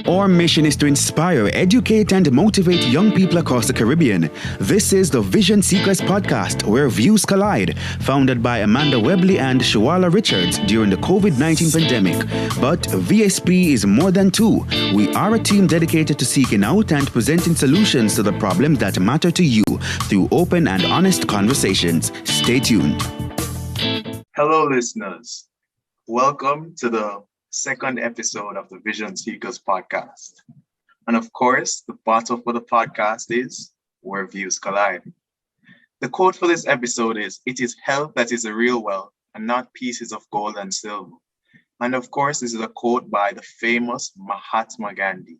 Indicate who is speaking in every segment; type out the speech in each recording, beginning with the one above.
Speaker 1: Our mission is to inspire, educate, and motivate young people across the Caribbean. This is the Vision Seekers podcast, where views collide, founded by Amanda Webley and Shawala Richards during the COVID-19 pandemic. But VSP is more than two. We are a team dedicated to seeking out and presenting solutions to the problems that matter to you through open and honest conversations. Stay tuned.
Speaker 2: Hello, listeners. Welcome to the second episode of the Vision Seekers podcast. And of course, the motto for the podcast is Where Views Collide. The quote for this episode is, "It is health that is the real wealth and not pieces of gold and silver." And of course, this is a quote by the famous Mahatma Gandhi.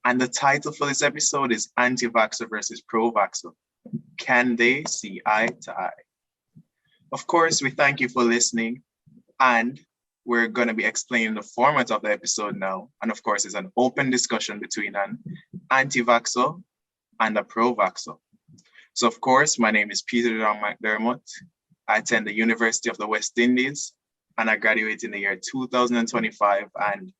Speaker 2: And the title for this episode is Anti-Vaxxer versus Pro-Vaxxer. Can they see eye to eye? Of course, we thank you for listening, and we're going to be explaining the format of the episode now. And of course, it's an open discussion between an anti-vaxxer and a pro-vaxxer. So of course, my name is Peter John McDermott. I attend the University of the West Indies, and I graduated in the year 2025, and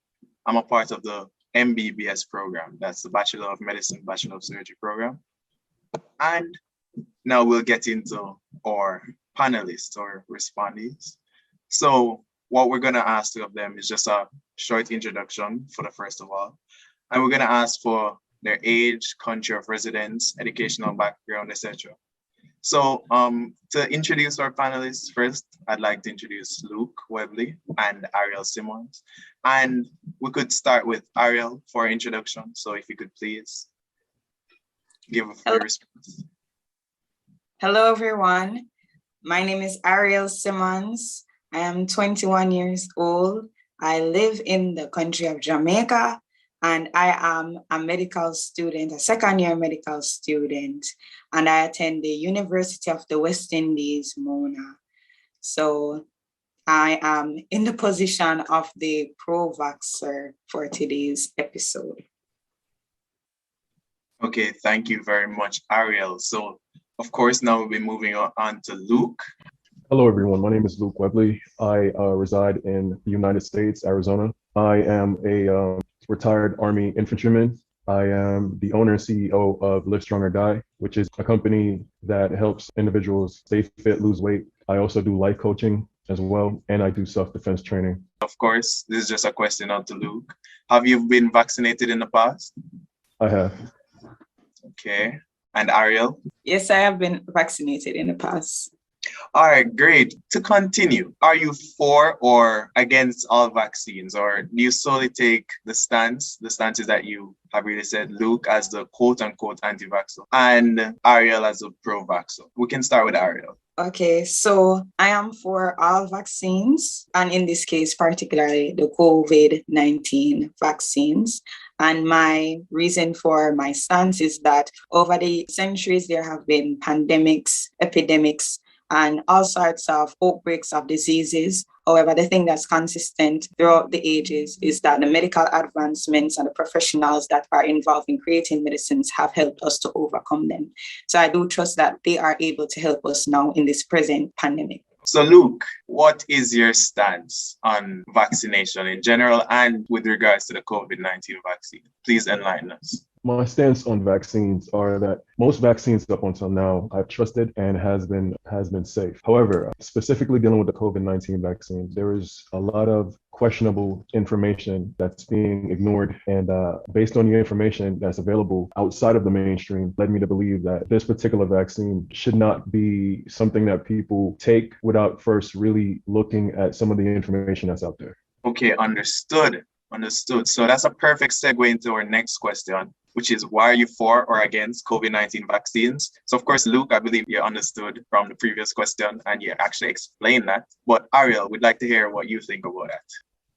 Speaker 2: I'm a part of the MBBS program. That's the Bachelor of Medicine, Bachelor of Surgery program. And now we'll get into our panelists or respondees. So what we're going to ask of them is just a short introduction for the first of all. And we're going to ask for their age, country of residence, educational background, etc. So to introduce our panelists first, I'd like to introduce Luke Webley and Ariel Simmons. And we could start with Ariel for introduction. So if you could please give a response.
Speaker 3: Hello, everyone. My name is Ariel Simmons. I am 21 years old. I live in the country of Jamaica, and I am a medical student, a second-year medical student, and I attend the University of the West Indies, Mona. So I am in the position of the pro-vaxxer for today's episode.
Speaker 2: Okay, thank you very much, Ariel. So, of course, now we'll be moving on to Luke.
Speaker 4: Hello, everyone. My name is Luke Webley. I reside in the United States, Arizona. I am a retired Army infantryman. I am the owner and CEO of Live Strong or Die, which is a company that helps individuals stay fit, lose weight. I also do life coaching as well, and I do self-defense training.
Speaker 2: Of course, this is just a question out to Luke. Have you been vaccinated in the past?
Speaker 4: I have.
Speaker 2: Okay. And Ariel?
Speaker 3: Yes, I have been vaccinated in the past.
Speaker 2: All right, great. To continue, are you for or against all vaccines, or do you solely take the stances that you have really said, Luke as the quote-unquote anti-vaxxer and Ariel as a pro-vaxxer? We can start with Ariel.
Speaker 3: Okay, so I am for all vaccines, and in this case, particularly the COVID-19 vaccines. And my reason for my stance is that over the centuries, there have been pandemics, epidemics, and all sorts of outbreaks of diseases. However, the thing that's consistent throughout the ages is that the medical advancements and the professionals that are involved in creating medicines have helped us to overcome them. So I do trust that they are able to help us now in this present pandemic.
Speaker 2: So Luke, what is your stance on vaccination in general and with regards to the COVID-19 vaccine? Please enlighten us.
Speaker 4: My stance on vaccines are that most vaccines up until now I've trusted and has been safe. However, specifically dealing with the COVID-19 vaccine, there is a lot of questionable information that's being ignored, and based on the information that's available outside of the mainstream led me to believe that this particular vaccine should not be something that people take without first really looking at some of the information that's out there.
Speaker 2: Okay, understood. So that's a perfect segue into our next question, which is, why are you for or against COVID-19 vaccines? So of course, Luke, I believe you understood from the previous question and you actually explained that. But Ariel, we'd like to hear what you think about that.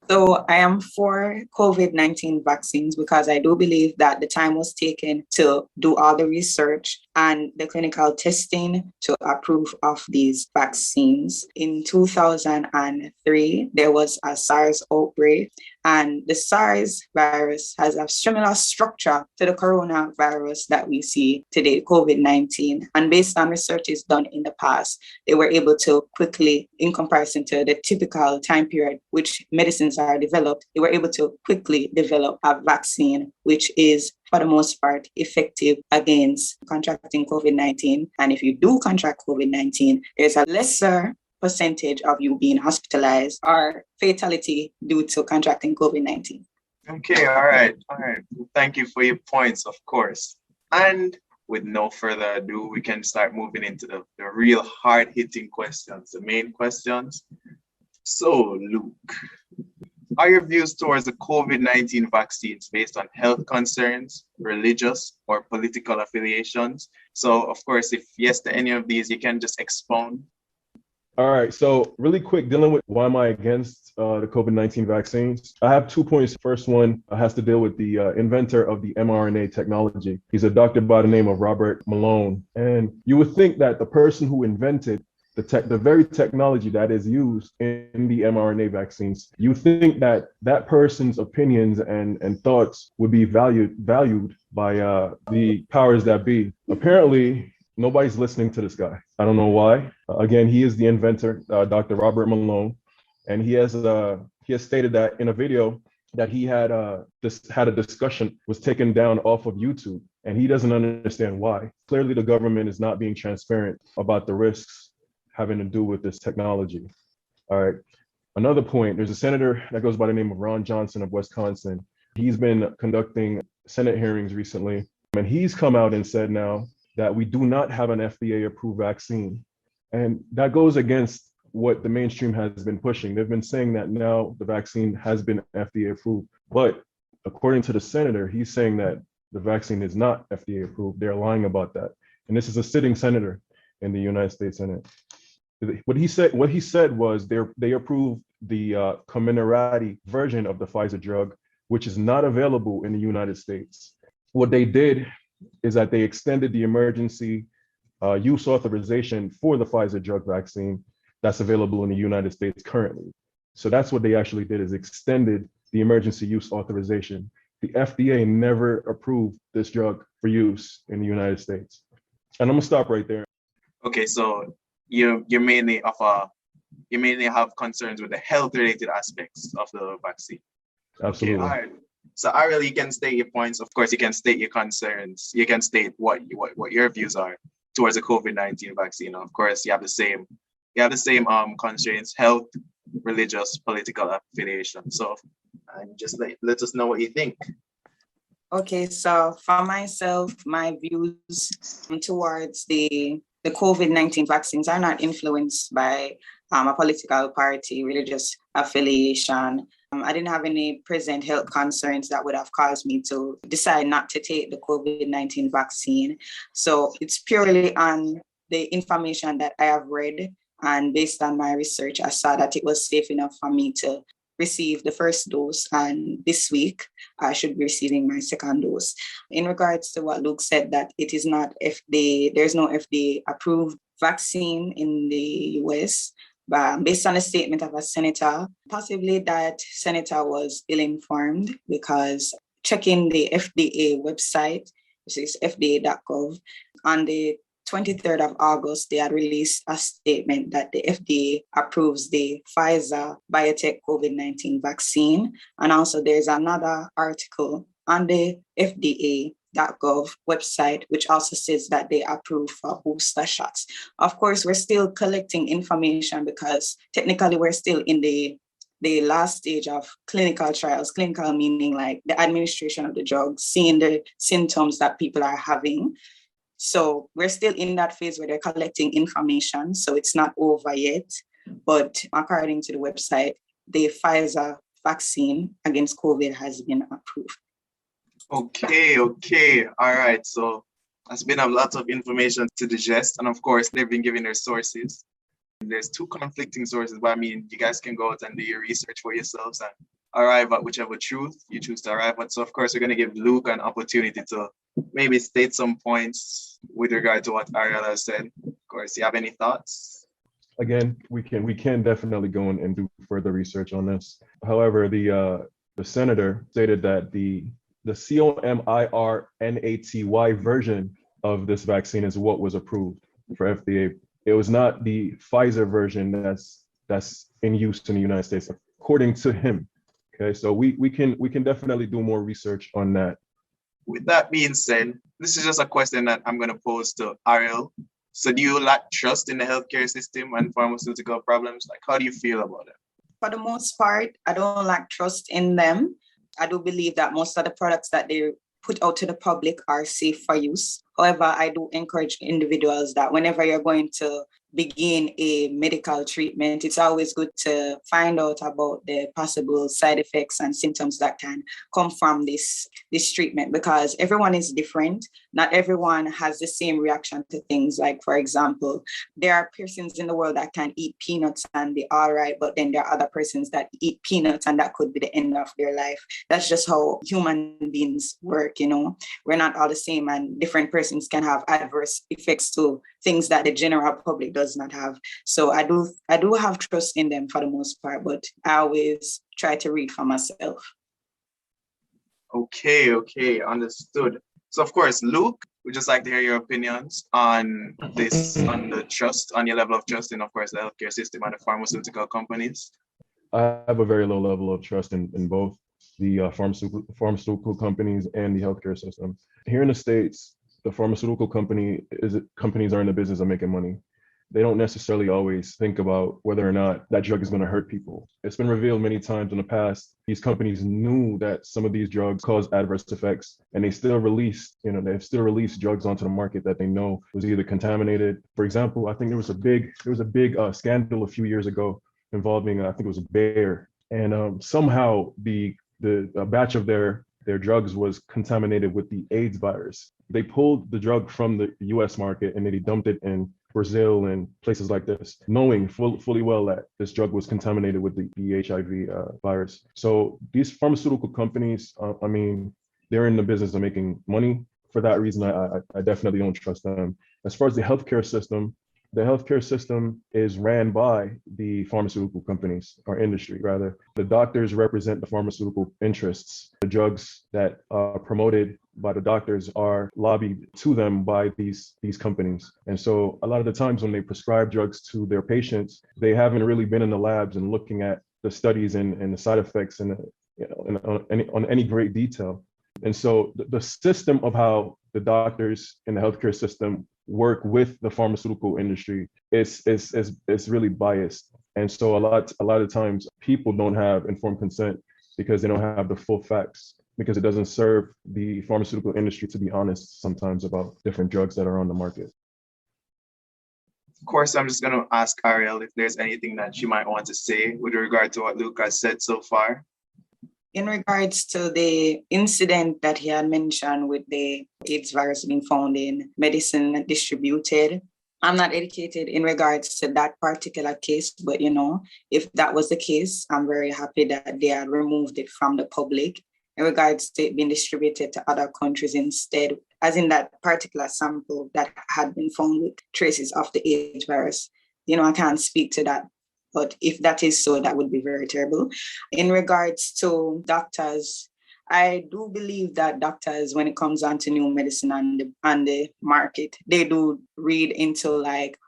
Speaker 3: So I am for COVID-19 vaccines because I do believe that the time was taken to do all the research and the clinical testing to approve of these vaccines. In 2003, there was a SARS outbreak, and the SARS virus has a similar structure to the coronavirus that we see today, COVID-19. And based on researches done in the past, they were able to quickly, in comparison to the typical time period which medicines are developed, they were able to quickly develop a vaccine which is, for the most part, effective against contracting COVID-19. And if you do contract COVID-19, there's a lesser percentage of you being hospitalized or fatality due to contracting COVID-19.
Speaker 2: Okay, all right. Thank you for your points, of course. And with no further ado, we can start moving into the real hard-hitting questions, the main questions. So, Luke, are your views towards the COVID-19 vaccines based on health concerns, religious, or political affiliations? So, of course, if yes to any of these, you can just expound.
Speaker 4: All right, so really quick, dealing with why am I against the COVID-19 vaccines? I have 2 points. First one has to deal with the inventor of the mRNA technology. He's a doctor by the name of Robert Malone. And you would think that the person who invented the very technology that is used in the mRNA vaccines, you think that that person's opinions and thoughts would be valued by the powers that be. Apparently, nobody's listening to this guy. I don't know why. Again, he is the inventor, Dr. Robert Malone, and he has stated that in a video that he had a discussion was taken down off of YouTube, and he doesn't understand why. Clearly, the government is not being transparent about the risks having to do with this technology. All right. Another point, there's a senator that goes by the name of Ron Johnson of Wisconsin. He's been conducting Senate hearings recently, and he's come out and said now that we do not have an FDA-approved vaccine. And that goes against what the mainstream has been pushing. They've been saying that now the vaccine has been FDA-approved. But according to the senator, he's saying that the vaccine is not FDA-approved. They're lying about that. And this is a sitting senator in the United States Senate. What he said was they approved the Comirnaty version of the Pfizer drug, which is not available in the United States. What they did is that they extended the emergency use authorization for the Pfizer drug vaccine that's available in the United States currently. So that's what they actually did, is extended the emergency use authorization. The FDA never approved this drug for use in the United States. And I'm gonna stop right there.
Speaker 2: Okay, so you mainly have concerns with the health-related aspects of the vaccine.
Speaker 4: Absolutely.
Speaker 2: Okay, all right. So Ariel, you can state your points. Of course, you can state your concerns. You can state what your views are towards the COVID-19 vaccine. Of course, you have the same constraints: health, religious, political affiliation. So, just let us know what you think.
Speaker 3: Okay, so for myself, my views towards the COVID-19 vaccines are not influenced by a political party, religious affiliation. I didn't have any present health concerns that would have caused me to decide not to take the COVID-19 vaccine. So it's purely on the information that I have read, and based on my research, I saw that it was safe enough for me to receive the first dose, and this week I should be receiving my second dose. In regards to what Luke said, that it is not FDA, there's no FDA approved vaccine in the US, but based on a statement of a senator, possibly that senator was ill-informed, because checking the FDA website, which is fda.gov, on the 23rd of August, they had released a statement that the FDA approves the Pfizer biotech COVID-19 vaccine. And also there's another article on the FDA.gov website, which also says that they approve for booster shots. Of course, we're still collecting information because technically we're still in the last stage of clinical trials, clinical meaning like the administration of the drug, seeing the symptoms that people are having. So we're still in that phase where they're collecting information. So it's not over yet. But according to the website, the Pfizer vaccine against COVID has been approved.
Speaker 2: Okay. All right. So there's been a lot of information to digest. And of course, they've been giving their sources. There's two conflicting sources, but I mean, you guys can go out and do your research for yourselves and arrive at whichever truth you choose to arrive at. So of course, we're going to give Luke an opportunity to maybe state some points with regard to what Ariel has said. Of course, do you have any thoughts?
Speaker 4: Again, we can definitely go and do further research on this. However, the senator stated that the COMIRNATY version of this vaccine is what was approved for FDA. It was not the Pfizer version that's in use in the United States, according to him. Okay, so we can definitely do more research on that.
Speaker 2: With that being said, this is just a question that I'm going to pose to Ariel. So do you lack trust in the healthcare system and pharmaceutical problems? Like, how do you feel about it?
Speaker 3: For the most part, I don't lack trust in them. I do believe that most of the products that they put out to the public are safe for use. However, I do encourage individuals that whenever you're going to begin a medical treatment, it's always good to find out about the possible side effects and symptoms that can come from this treatment, because everyone is different. Not everyone has the same reaction to things. Like, for example, there are persons in the world that can eat peanuts and be all right, but then there are other persons that eat peanuts and that could be the end of their life. That's just how human beings work, you know. We're not all the same, and different persons can have adverse effects to things that the general public does not have. So I do have trust in them for the most part, but I always try to read for myself.
Speaker 2: Okay, understood. So of course, Luke, we'd just like to hear your opinions on this, on your level of trust in, of course, the healthcare system and the pharmaceutical companies.
Speaker 4: I have a very low level of trust in both the pharmaceutical companies and the healthcare system. Here in the States, the pharmaceutical companies are in the business of making money. They don't necessarily always think about whether or not that drug is going to hurt people. It's been revealed many times in the past, these companies knew that some of these drugs cause adverse effects, and they've still released drugs onto the market that they know was either contaminated. For example, I think there was a big scandal a few years ago involving, I think it was a bear, and somehow a batch of their drugs was contaminated with the AIDS virus. They pulled the drug from the US market and they dumped it in Brazil and places like this, knowing fully well that this drug was contaminated with the HIV virus. So these pharmaceutical companies, they're in the business of making money. For that reason, I definitely don't trust them. As far as the healthcare system is ran by the pharmaceutical companies, or industry rather. The doctors represent the pharmaceutical interests. The drugs that are promoted by the doctors are lobbied to them by these companies. And so a lot of the times when they prescribe drugs to their patients, they haven't really been in the labs and looking at the studies and the side effects and on any great detail. And so the system of how the doctors in the healthcare system work with the pharmaceutical industry is really biased. And so a lot of times people don't have informed consent because they don't have the full facts, because it doesn't serve the pharmaceutical industry to be honest sometimes about different drugs that are on the market.
Speaker 2: Of course, I'm just going to ask Ariel if there's anything that she might want to say with regard to what Luke has said so far.
Speaker 3: In regards to the incident that he had mentioned with the AIDS virus being found in medicine distributed, I'm not educated in regards to that particular case, but if that was the case, I'm very happy that they had removed it from the public in regards to it being distributed to other countries instead, as in that particular sample that had been found with traces of the AIDS virus. I can't speak to that. But if that is so, that would be very terrible. In regards to doctors, I do believe that doctors, when it comes on to new medicine and the market, they do read into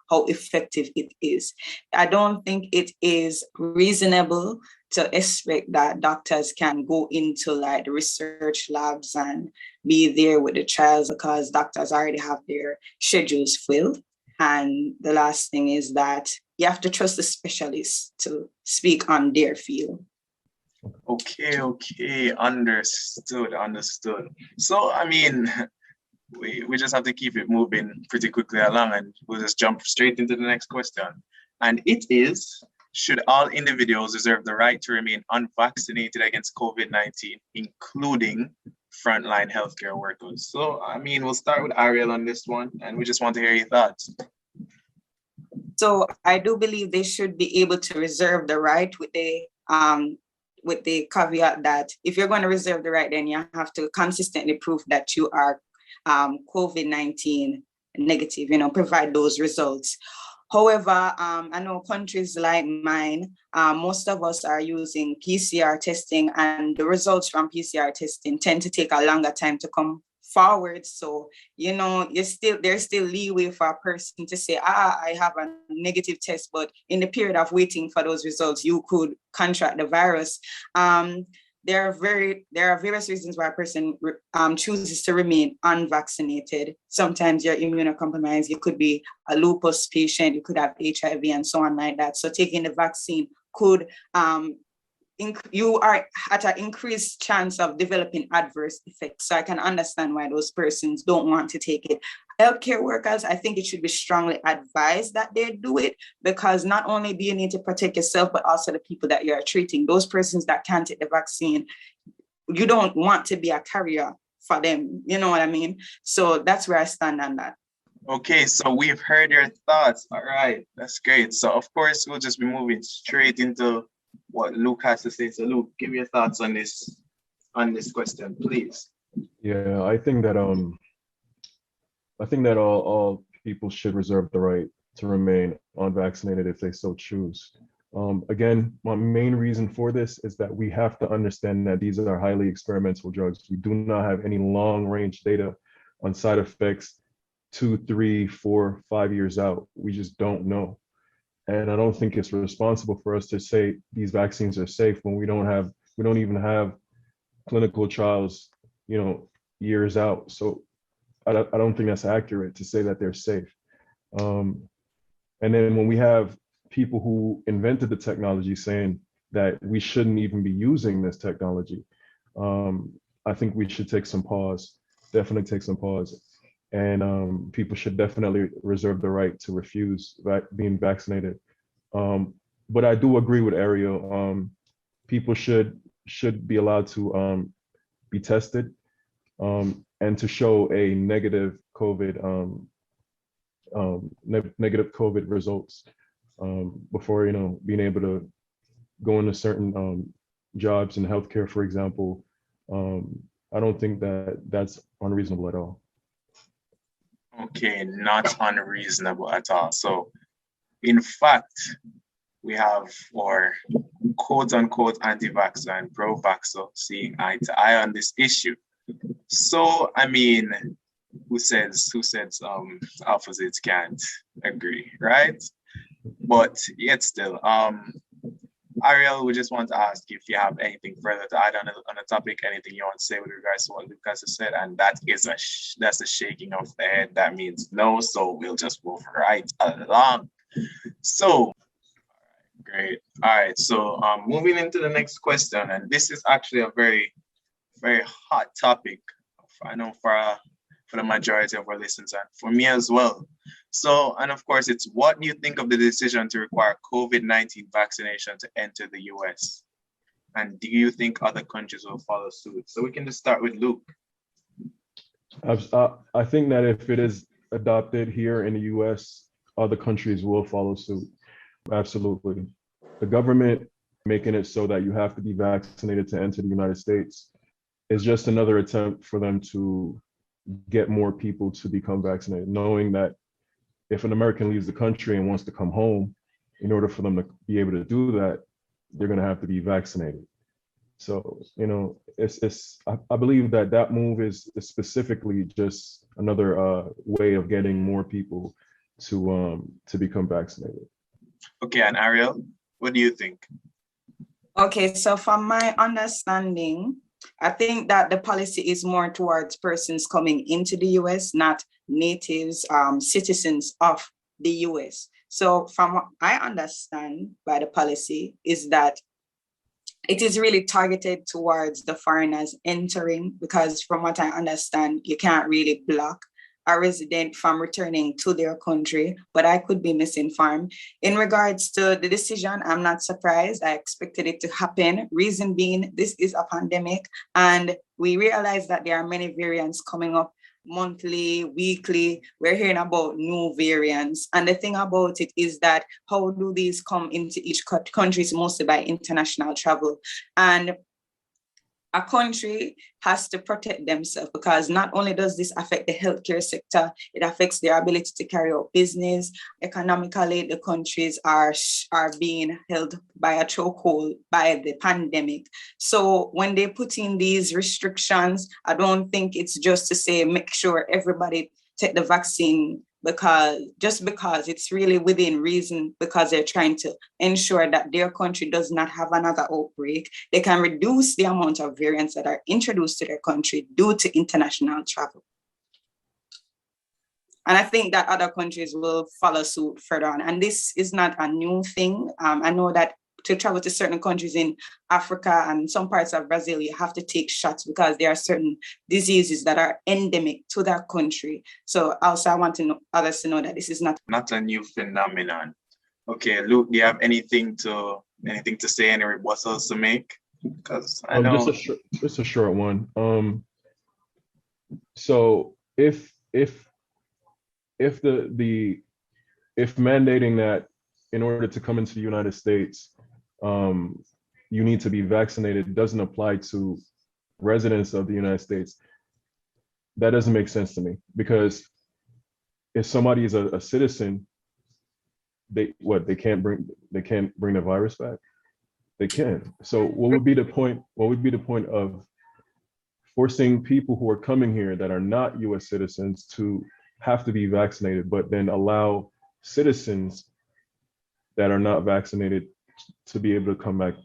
Speaker 3: how effective it is. I don't think it is reasonable to expect that doctors can go into the research labs and be there with the trials, because doctors already have their schedules filled. And the last thing is that you have to trust the specialists to speak on their field.
Speaker 2: Okay, understood. So, we just have to keep it moving pretty quickly along, and we'll just jump straight into the next question. And it is, should all individuals reserve the right to remain unvaccinated against COVID-19, including frontline healthcare workers? So, we'll start with Ariel on this one, and we just want to hear your thoughts.
Speaker 3: So I do believe they should be able to reserve the right with the caveat that if you're going to reserve the right, then you have to consistently prove that you are COVID-19 negative, provide those results. However, I know countries like mine, most of us are using PCR testing, and the results from PCR testing tend to take a longer time to come forward. So, there's still leeway for a person to say, I have a negative test, but in the period of waiting for those results, you could contract the virus. There are various reasons why a person chooses to remain unvaccinated. Sometimes you're immunocompromised. You could be a lupus patient. You could have HIV and so on like that. So taking the vaccine could, you are at an increased chance of developing adverse effects. So I can understand why those persons don't want to take it. Healthcare workers, I think it should be strongly advised that they do it, because not only do you need to protect yourself, but also the people that you're treating. Those persons that can't take the vaccine, you don't want to be a carrier for them. You know what I mean? So that's where I stand on that.
Speaker 2: Okay, so we've heard your thoughts. All right, that's great. So of course, we'll just be moving straight into what Luke has to say. So Luke, give your thoughts on this question, please.
Speaker 4: Yeah, I think that all people should reserve the right to remain unvaccinated if they so choose. Again, my main reason for this is that we have to understand that these are highly experimental drugs. We do not have any long-range data on side effects 2, 3, 4, 5 years out. We just don't know. And I don't think it's responsible for us to say these vaccines are safe when we don't even have clinical trials, years out. So I don't think that's accurate to say that they're safe. And then when we have people who invented the technology saying that we shouldn't even be using this technology, I think we should definitely take some pause. And people should definitely reserve the right to refuse being vaccinated. But I do agree with Ariel. People should be allowed to be tested and to show a negative COVID negative COVID results before being able to go into certain jobs in healthcare, for example. I don't think that that's unreasonable at all.
Speaker 2: Okay, not unreasonable at all. So, in fact, we have our quote-unquote anti-vaxxer and pro-vaxxer seeing eye to eye on this issue. So, I mean, who says opposites can't agree, right? But yet still, Ariel, we just want to ask if you have anything further to add on the topic, anything you want to say with regards to what Lucas has said, and that's a shaking of the head. That means no, so we'll just move right along. So, great. All right, so moving into the next question, and this is actually a very, very hot topic, I know for the majority of our listeners and for me as well. So, and of course, it's what do you think of the decision to require COVID-19 vaccination to enter the US? And do you think other countries will follow suit? So we can just start with Luke.
Speaker 4: I think that if it is adopted here in the US, other countries will follow suit. Absolutely. The government making it so that you have to be vaccinated to enter the United States is just another attempt for them to get more people to become vaccinated, knowing that if an American leaves the country and wants to come home, in order for them to be able to do that, they're going to have to be vaccinated. So, I believe that move is specifically just another way of getting more people to become vaccinated.
Speaker 2: Okay, and Ariel, what do you think?
Speaker 3: Okay, so from my understanding, I think that the policy is more towards persons coming into the US, not natives, citizens of the US. So from what I understand by the policy is that it is really targeted towards the foreigners entering, because from what I understand, you can't really block a resident from returning to their country, but I could be misinformed. In regards to the decision, I'm not surprised. I expected it to happen. Reason being, this is a pandemic, and we realize that there are many variants coming up monthly, weekly. We're hearing about new variants. And the thing about it is that how do these come into each country? Mostly by international travel. And a country has to protect themselves, because not only does this affect the healthcare sector, it affects their ability to carry out business. Economically, the countries are being held by a chokehold by the pandemic. So when they put in these restrictions, I don't think it's just to say make sure everybody take the vaccine because it's really within reason, because they're trying to ensure that their country does not have another outbreak. They can reduce the amount of variants that are introduced to their country due to international travel. And I think that other countries will follow suit further on. And this is not a new thing. I know that to travel to certain countries in Africa and some parts of Brazil, you have to take shots because there are certain diseases that are endemic to that country. So also I want to know others to know that this is not
Speaker 2: a new phenomenon. Okay, Luke, do you have anything to say, any rebuttals to make? Because I know
Speaker 4: just a short one. So if mandating that in order to come into the United States, you need to be vaccinated doesn't apply to residents of the United States, that doesn't make sense to me, because if somebody is a citizen, they can't bring the virus back? They can. So what would be the point of forcing people who are coming here that are not US citizens to have to be vaccinated, but then allow citizens that are not vaccinated to be able to come back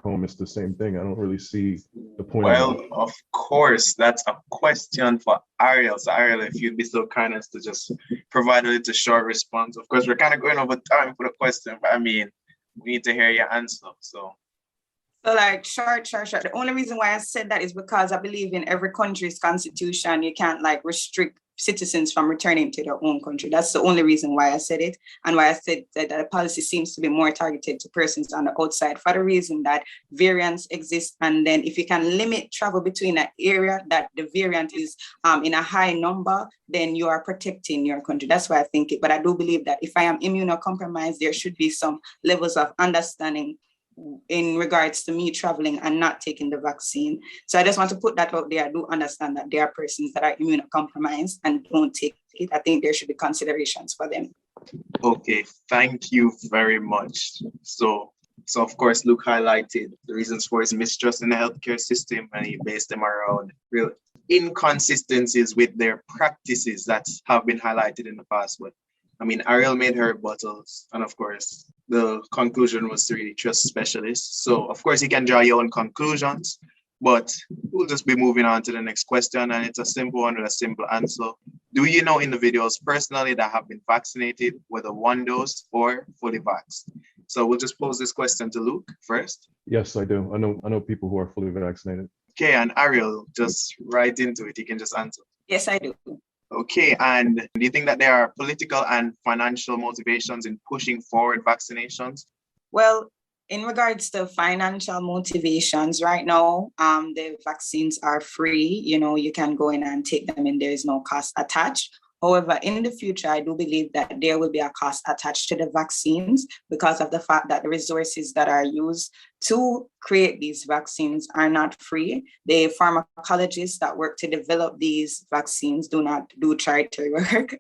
Speaker 4: home? It's the same thing. I don't really see the point.
Speaker 2: Well, of course, that's a question for Ariel. So Ariel, if you'd be so kind as to just provide a little short response. Of course, we're kind of going over time for the question, but I mean, we need to hear your answer. So
Speaker 3: like short. The only reason why I said that is because I believe in every country's constitution, you can't like restrict citizens from returning to their own country. That's the only reason why I said it, and why I said that the policy seems to be more targeted to persons on the outside, for the reason that variants exist. And then if you can limit travel between an area that the variant is in a high number, then you are protecting your country. That's why I think it. But I do believe that if I am immunocompromised, there should be some levels of understanding in regards to me traveling and not taking the vaccine. So I just want to put that out there. I do understand that there are persons that are immunocompromised and don't take it. I think there should be considerations for them.
Speaker 2: Okay, thank you very much. So of course, Luke highlighted the reasons for his mistrust in the healthcare system, and he based them around real inconsistencies with their practices that have been highlighted in the past. But I mean, Ariel made her rebuttals, and of course, the conclusion was to really trust specialists. So of course, you can draw your own conclusions, but we'll just be moving on to the next question, and it's a simple one with a simple answer. Do you know individuals personally that have been vaccinated, whether one dose or fully vaxxed? So we'll just pose this question to Luke first.
Speaker 4: Yes, I do. I know people who are fully vaccinated.
Speaker 2: Okay, and Ariel, just right into it. You can just answer.
Speaker 3: Yes, I do.
Speaker 2: Okay, and do you think that there are political and financial motivations in pushing forward vaccinations?
Speaker 3: Well, in regards to financial motivations, right now, the vaccines are free. You can go in and take them and there is no cost attached. However, in the future, I do believe that there will be a cost attached to the vaccines because of the fact that the resources that are used to create these vaccines are not free. The pharmacologists that work to develop these vaccines do not do charity work,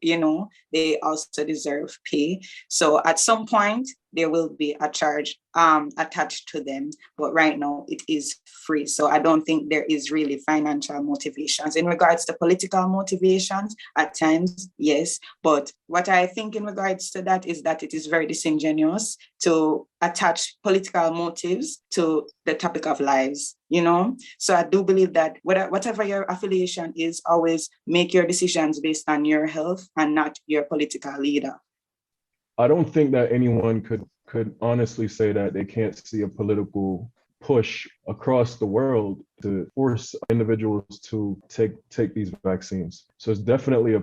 Speaker 3: they also deserve pay. So at some point, there will be a charge attached to them, but right now it is free. So I don't think there is really financial motivations. In regards to political motivations, at times, yes, but what I think in regards to that is that it is very disingenuous to attach political motives to the topic of lives, So I do believe that whatever your affiliation is, always make your decisions based on your health and not your political leader.
Speaker 4: I don't think that anyone could honestly say that they can't see a political push across the world to force individuals to take these vaccines. So it's definitely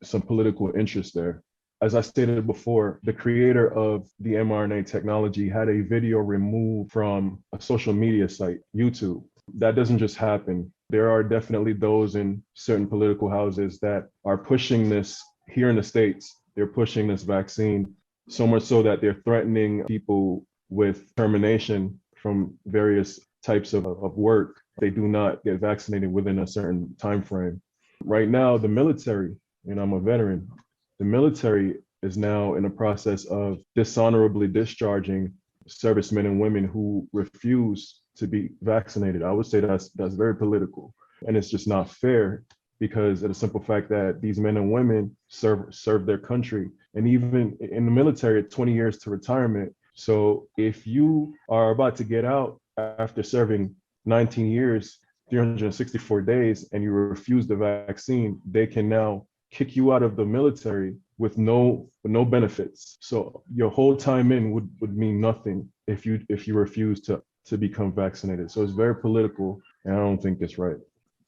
Speaker 4: some political interest there. As I stated before, the creator of the mRNA technology had a video removed from a social media site, YouTube. That doesn't just happen. There are definitely those in certain political houses that are pushing this here in the States. They're pushing this vaccine so much so that they're threatening people with termination from various types of work they do not get vaccinated within a certain time frame. Right now, the military, I'm a veteran, the military is now in the process of dishonorably discharging servicemen and women who refuse to be vaccinated. I would say that's very political, and it's just not fair, because of the simple fact that these men and women serve their country, and even in the military, 20 years to retirement. So if you are about to get out after serving 19 years, 364 days, and you refuse the vaccine, they can now kick you out of the military with no benefits. So your whole time in would mean nothing if you refuse to become vaccinated. So it's very political, and I don't think it's right.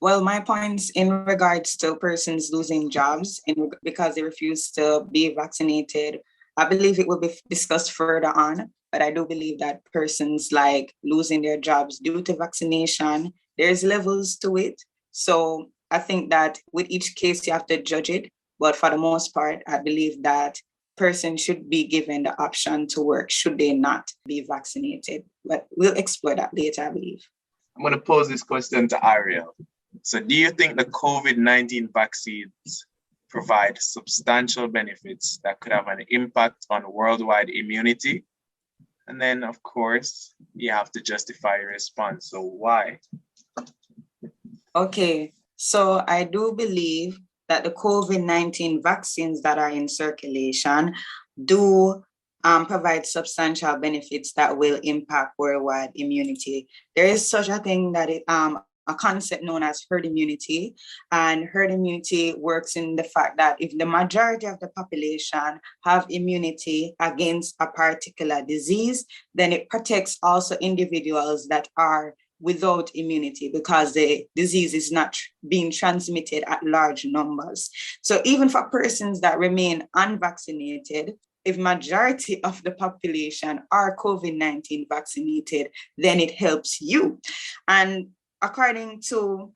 Speaker 3: Well, my points in regards to persons losing jobs because they refuse to be vaccinated, I believe it will be discussed further on, but I do believe that persons like losing their jobs due to vaccination, there's levels to it. So I think that with each case, you have to judge it. But for the most part, I believe that person should be given the option to work should they not be vaccinated. But we'll explore that later, I believe.
Speaker 2: I'm going to pose this question to Ariel. So do you think the COVID-19 vaccines provide substantial benefits that could have an impact on worldwide immunity? And then, of course, you have to justify your response. So why?
Speaker 3: Okay, so I do believe that the COVID-19 vaccines that are in circulation do provide substantial benefits that will impact worldwide immunity. There is such a thing that a concept known as herd immunity, and herd immunity works in the fact that if the majority of the population have immunity against a particular disease, then it protects also individuals that are without immunity because the disease is not being transmitted at large numbers. So even for persons that remain unvaccinated, if majority of the population are COVID-19 vaccinated, then it helps you. And according to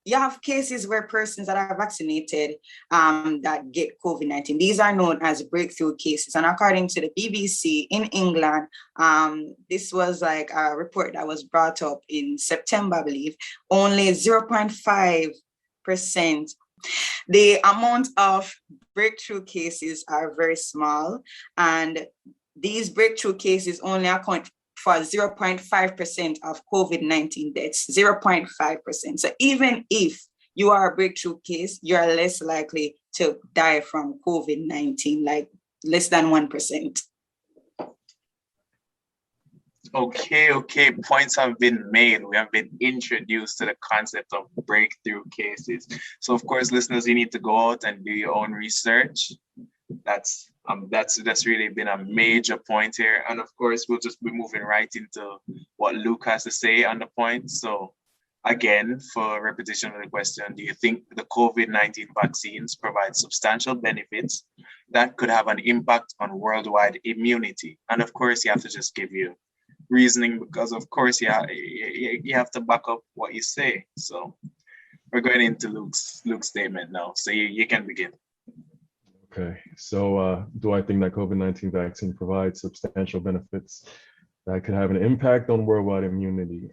Speaker 3: you have cases where persons that are vaccinated that get COVID-19. These are known as breakthrough cases. And according to the BBC in England, this was like a report that was brought up in September, I believe, only 0.5%. The amount of breakthrough cases are very small, and these breakthrough cases only account for 0.5% of COVID-19 deaths, 0.5%. So even if you are a breakthrough case, you are less likely to die from COVID-19, like less than 1%.
Speaker 2: Okay. Points have been made. We have been introduced to the concept of breakthrough cases. So of course, listeners, you need to go out and do your own research. That's really been a major point here. And of course, we'll just be moving right into what Luke has to say on the point. So again, for repetition of the question, do you think the COVID-19 vaccines provide substantial benefits that could have an impact on worldwide immunity? And of course, you have to just give your reasoning, because of course you have to back up what you say. So we're going into Luke's statement now. So you can begin.
Speaker 4: Okay, so do I think that COVID-19 vaccine provides substantial benefits that could have an impact on worldwide immunity?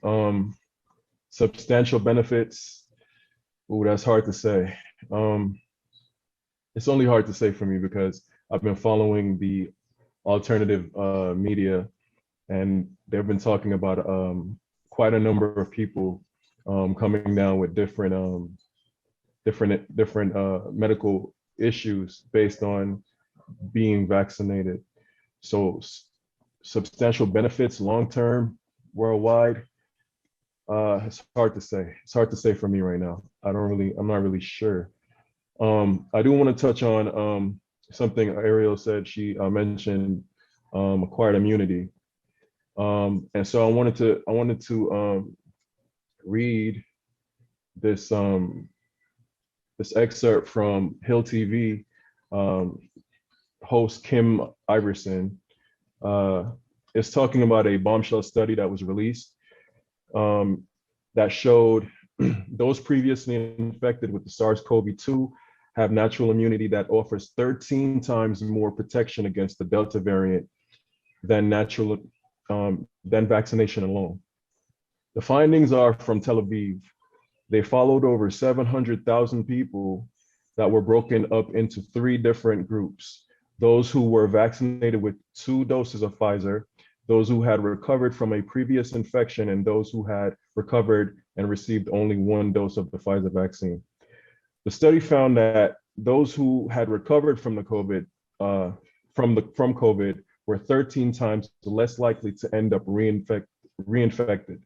Speaker 4: Substantial benefits, ooh, that's hard to say. It's only hard to say for me because I've been following the alternative media, and they've been talking about quite a number of people coming down with different medical issues based on being vaccinated. So substantial benefits long-term worldwide, it's hard to say. It's hard to say for me right now. I'm not really sure. I do want to touch on something Ariel said. She mentioned acquired immunity. And so I wanted to read this excerpt from Hill TV, host Kim Iverson is talking about a bombshell study that was released that showed those previously infected with the SARS-CoV-2 have natural immunity that offers 13 times more protection against the Delta variant than vaccination alone. The findings are from Tel Aviv. They followed over 700,000 people that were broken up into 3 different groups. Those who were vaccinated with 2 doses of Pfizer, those who had recovered from a previous infection, and those who had recovered and received only 1 dose of the Pfizer vaccine. The study found that those who had recovered from the COVID, from COVID were 13 times less likely to end up reinfected,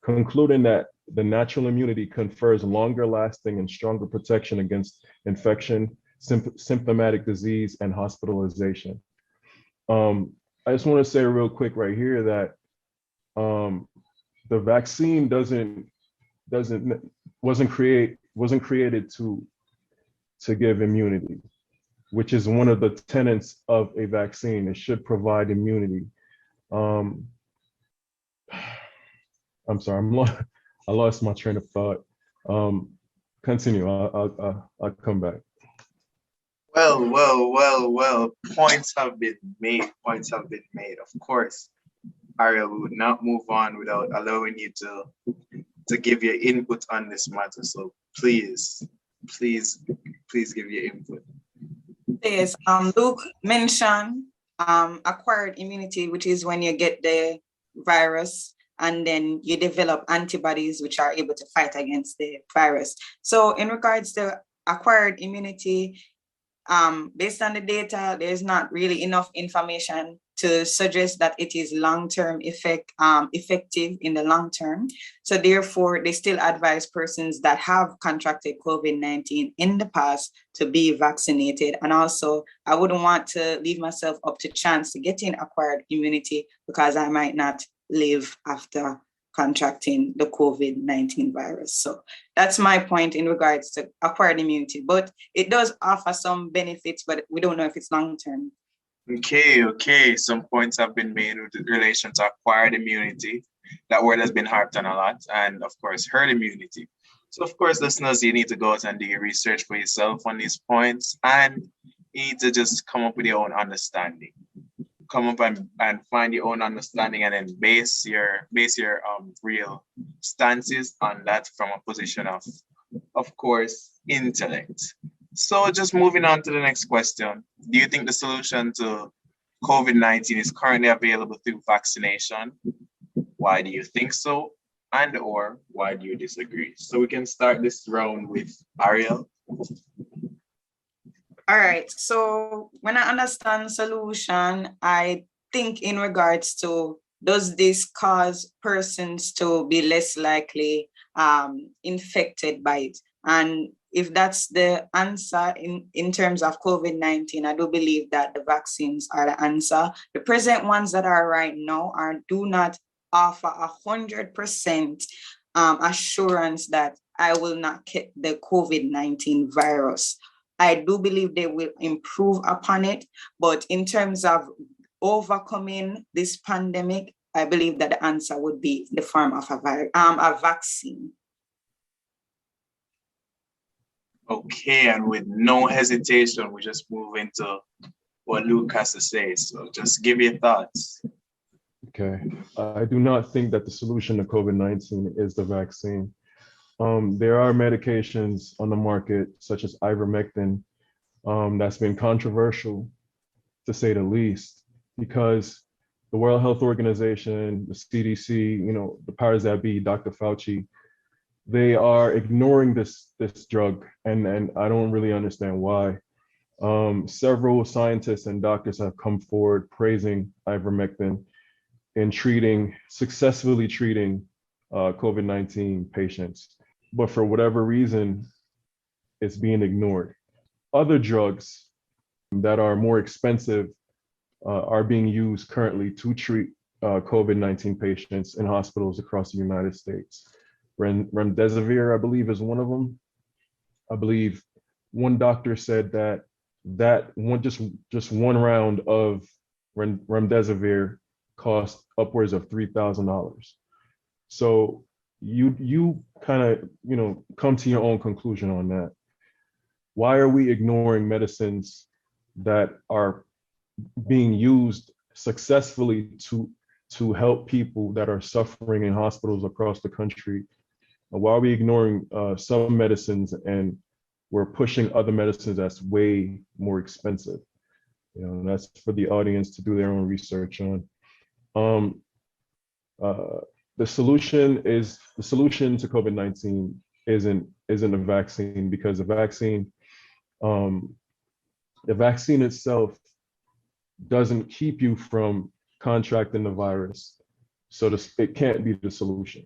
Speaker 4: concluding that the natural immunity confers longer lasting and stronger protection against infection, symptomatic disease, and hospitalization. I just want to say real quick right here that the vaccine wasn't created to give immunity, which is one of the tenets of a vaccine. It should provide immunity. I'm sorry, I lost my train of thought. Continue, I'll come back.
Speaker 2: Well. Points have been made. Of course, Ariel, we would not move on without allowing you to give your input on this matter. So please give your input.
Speaker 3: Yes, Luke mentioned acquired immunity, which is when you get the virus and then you develop antibodies which are able to fight against the virus. So in regards to acquired immunity, based on the data, there's not really enough information to suggest that it is long-term effective in the long term. So therefore, they still advise persons that have contracted COVID-19 in the past to be vaccinated. And also, I wouldn't want to leave myself up to chance to getting acquired immunity because I might not live after contracting the COVID-19 virus. So that's my point in regards to acquired immunity, but it does offer some benefits, but we don't know if it's long-term.
Speaker 2: Okay. Some points have been made with relation to acquired immunity. That word has been harped on a lot. And of course, herd immunity. So of course, listeners, you need to go out and do your research for yourself on these points, and you need to just come up with your own understanding. Come up and find your own understanding, and then base your real stances on that from a position of course, intellect. So just moving on to the next question. Do you think the solution to COVID-19 is currently available through vaccination? Why do you think so? And or why do you disagree? So we can start this round with Ariel.
Speaker 3: All right, so when I understand solution, I think in regards to, does this cause persons to be less likely infected by it? And if that's the answer in terms of COVID-19, I do believe that the vaccines are the answer. The present ones that are right now do not offer 100% assurance that I will not get the COVID-19 virus. I do believe they will improve upon it, but in terms of overcoming this pandemic, I believe that the answer would be in the form of a vaccine.
Speaker 2: Okay, and with no hesitation, we just move into what Luke has to say. So just give your thoughts.
Speaker 4: Okay, I do not think that the solution to COVID-19 is the vaccine. There are medications on the market, such as ivermectin, that's been controversial, to say the least, because the World Health Organization, the CDC, the powers that be, Dr. Fauci, they are ignoring this drug, and I don't really understand why. Several scientists and doctors have come forward praising ivermectin in successfully treating COVID-19 patients. But for whatever reason, it's being ignored. Other drugs that are more expensive are being used currently to treat COVID-19 patients in hospitals across the United States. Remdesivir, I believe, is one of them. I believe one doctor said that just one round of remdesivir cost upwards of $3,000. So you kind of come to your own conclusion on that. Why are we ignoring medicines that are being used successfully to to help people that are suffering in hospitals across the country? Why are we ignoring some medicines and we're pushing other medicines that's way more expensive? You know, that's for the audience to do their own research on. The solution to COVID-19 isn't a vaccine, because the vaccine itself doesn't keep you from contracting the virus, so it can't be the solution.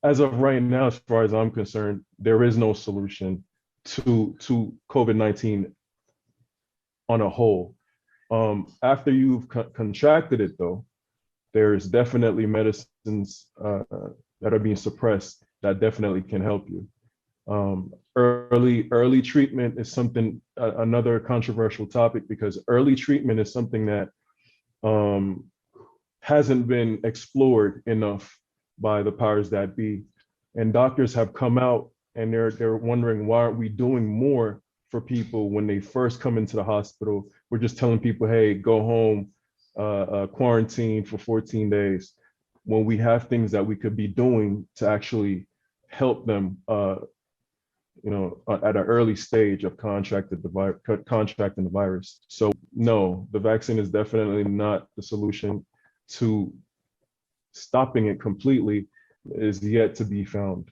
Speaker 4: As of right now, as far as I'm concerned, there is no solution to COVID-19 on a whole. After you've contracted it, though, there's definitely medicines that are being suppressed that definitely can help you. Early treatment is something, another controversial topic, because early treatment is something that hasn't been explored enough by the powers that be. And doctors have come out and they're wondering, why aren't we doing more for people when they first come into the hospital? We're just telling people, hey, go home, quarantine for 14 days, when we have things that we could be doing to actually help them, you know, at an early stage of contracting the virus. So no, the vaccine is definitely not the solution. To stopping it completely is yet to be found.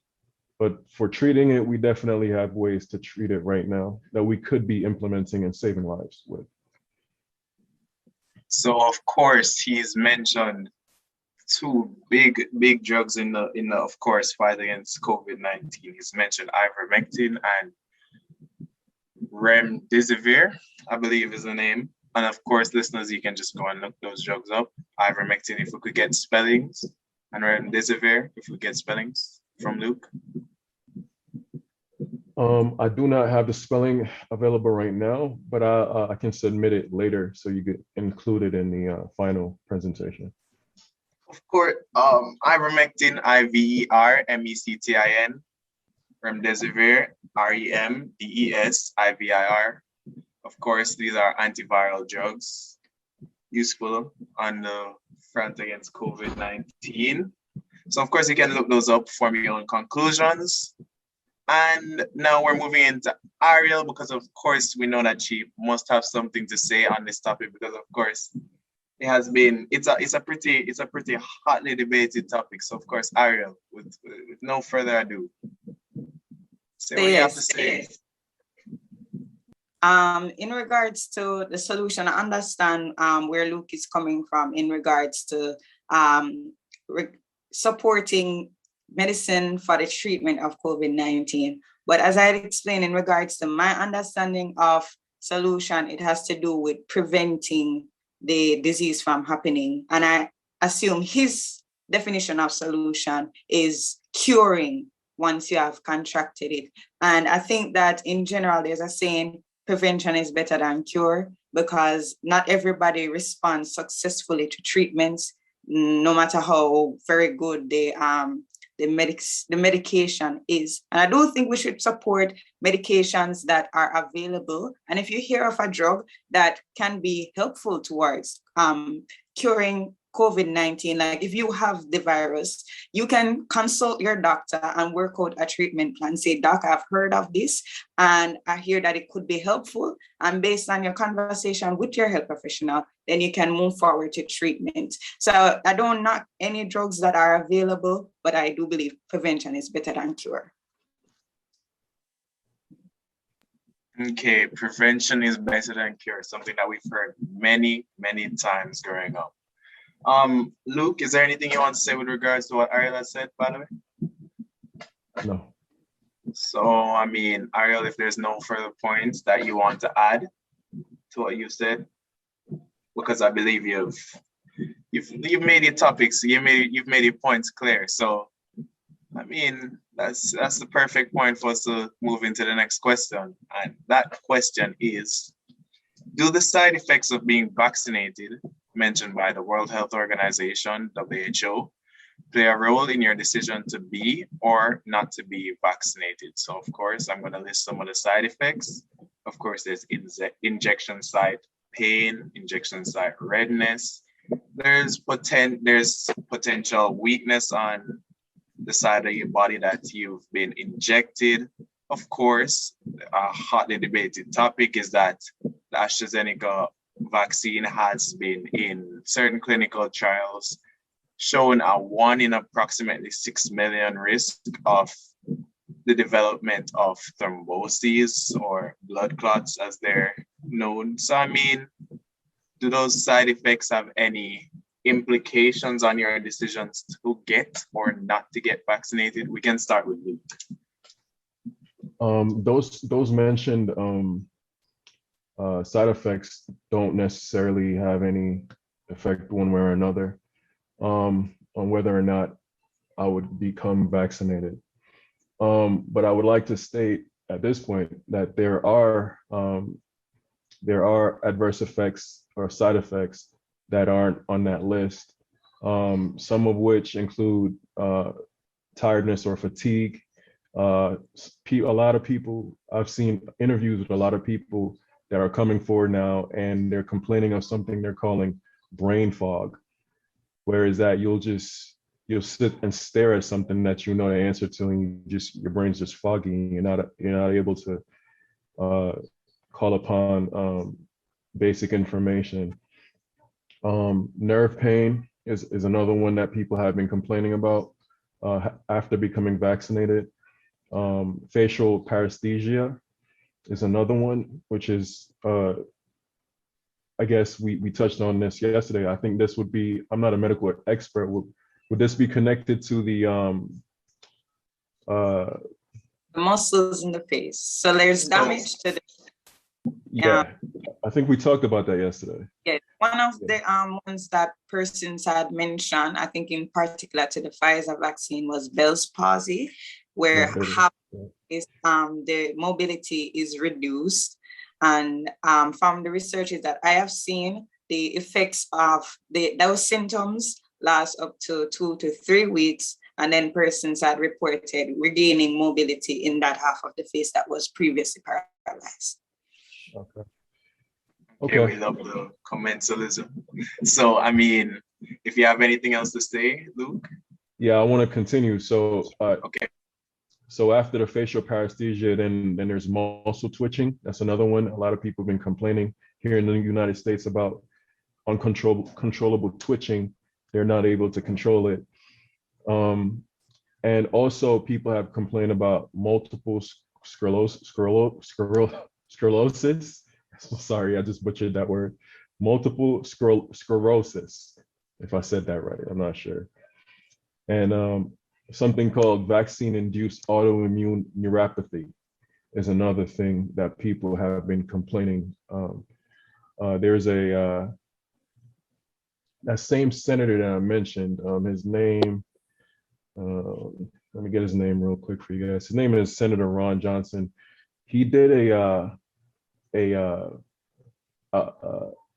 Speaker 4: But for treating it, we definitely have ways to treat it right now that we could be implementing and saving lives with.
Speaker 2: So of course, he's mentioned two big drugs in the of course fight against COVID-19. He's mentioned ivermectin and remdesivir, I believe is the name. And of course, listeners, you can just go and look those drugs up. Ivermectin, if we could get spellings, and remdesivir, if we get spellings from Luke.
Speaker 4: I do not have the spelling available right now, but I can submit it later so you get included in the final presentation.
Speaker 2: Of course, ivermectin, ivermectin, remdesivir, remdesivir. Of course, these are antiviral drugs useful on the front against COVID-19. So of course, you can look those up, form your own conclusions. And now we're moving into Ariel, because of course we know that she must have something to say on this topic, because of course it has been, it's a pretty hotly debated topic. So of course, Ariel, with no further ado, say what you have to say.
Speaker 3: In regards to the solution, I understand where Luke is coming from in regards to supporting medicine for the treatment of COVID-19. But as I explained, in regards to my understanding of solution, it has to do with preventing the disease from happening. And I assume his definition of solution is curing once you have contracted it. And I think that in general, there's a saying, prevention is better than cure, because not everybody responds successfully to treatments, no matter how very good the medication is. And I do think we should support medications that are available. And if you hear of a drug that can be helpful towards curing COVID-19, like if you have the virus, you can consult your doctor and work out a treatment plan. Say, doc, I've heard of this and I hear that it could be helpful. And based on your conversation with your health professional, then you can move forward to treatment. So I don't knock any drugs that are available, but I do believe prevention is better than cure.
Speaker 2: Okay, prevention is better than cure, something that we've heard many times growing up. Luke, is there anything you want to say with regards to what Ariel has said, by the way?
Speaker 4: No.
Speaker 2: So, I mean, Ariel, if there's no further points that you want to add to what you said, because I believe you've made your topics, you've made your points clear. So, I mean, that's the perfect point for us to move into the next question. And that question is, do the side effects of being vaccinated, mentioned by the World Health Organization, WHO, play a role in your decision to be or not to be vaccinated? So of course, I'm going to list some of the side effects. Of course, there's injection site pain, injection site redness, there's potential weakness on the side of your body that you've been injected. Of course, a hotly debated topic is that the AstraZeneca vaccine has been in certain clinical trials shown a 1 in approximately 6 million risk of the development of thromboses or blood clots as they're known. So I mean, do those side effects have any implications on your decisions to get or not to get vaccinated? We can start with Luke.
Speaker 4: Those mentioned side effects don't necessarily have any effect one way or another on whether or not I would become vaccinated. But I would like to state at this point that there are adverse effects or side effects that aren't on that list, some of which include tiredness or fatigue. A lot of people, I've seen interviews with a lot of people that are coming forward now, and they're complaining of something they're calling brain fog, whereas that you'll sit and stare at something that you know the answer to, and your brain's just foggy, and you're not able to call upon basic information. Nerve pain is another one that people have been complaining about after becoming vaccinated. Facial paresthesia is another one, which is, I guess we touched on this yesterday. I think this would be, I'm not a medical expert, would this be connected to the
Speaker 3: muscles in the face? So there's damage to the.
Speaker 4: Yeah, I think we talked about that yesterday.
Speaker 3: Yeah, one of the ones that persons had mentioned, I think in particular to the Pfizer vaccine, was Bell's palsy, where half is the mobility is reduced. And from the researches that I have seen, the effects of those symptoms last up to 2 to 3 weeks, and then persons had reported regaining mobility in that half of the face that was previously paralyzed.
Speaker 2: Okay, we love the commensalism. So, I mean, if you have anything else to say, Luke?
Speaker 4: Yeah, I want to continue. So,
Speaker 2: okay.
Speaker 4: So after the facial paresthesia, then there's muscle twitching. That's another one. A lot of people have been complaining here in the United States about uncontrollable twitching. They're not able to control it. And also people have complained about multiple sclerosis. Sorry, I just butchered that word. Multiple sclerosis, if I said that right, I'm not sure. And something called vaccine-induced autoimmune neuropathy is another thing that people have been complaining. There's that same senator that I mentioned, his name, let me get his name real quick for you guys. His name is Senator Ron Johnson. He did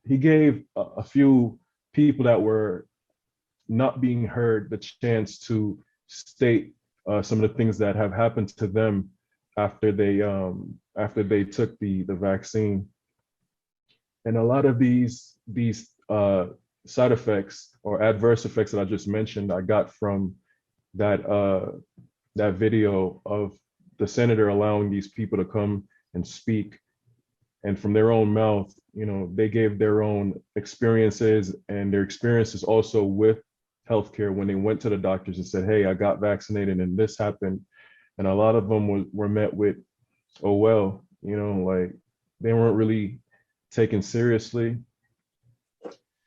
Speaker 4: he gave a few people that were not being heard the chance to state some of the things that have happened to them after they took the vaccine. And a lot of these side effects or adverse effects that I just mentioned, I got from that video of the senator allowing these people to come and speak, and from their own mouth, you know, they gave their own experiences, and their experiences also with healthcare when they went to the doctors and said, hey, I got vaccinated and this happened. And a lot of them were met with, oh, well, you know, like they weren't really taken seriously.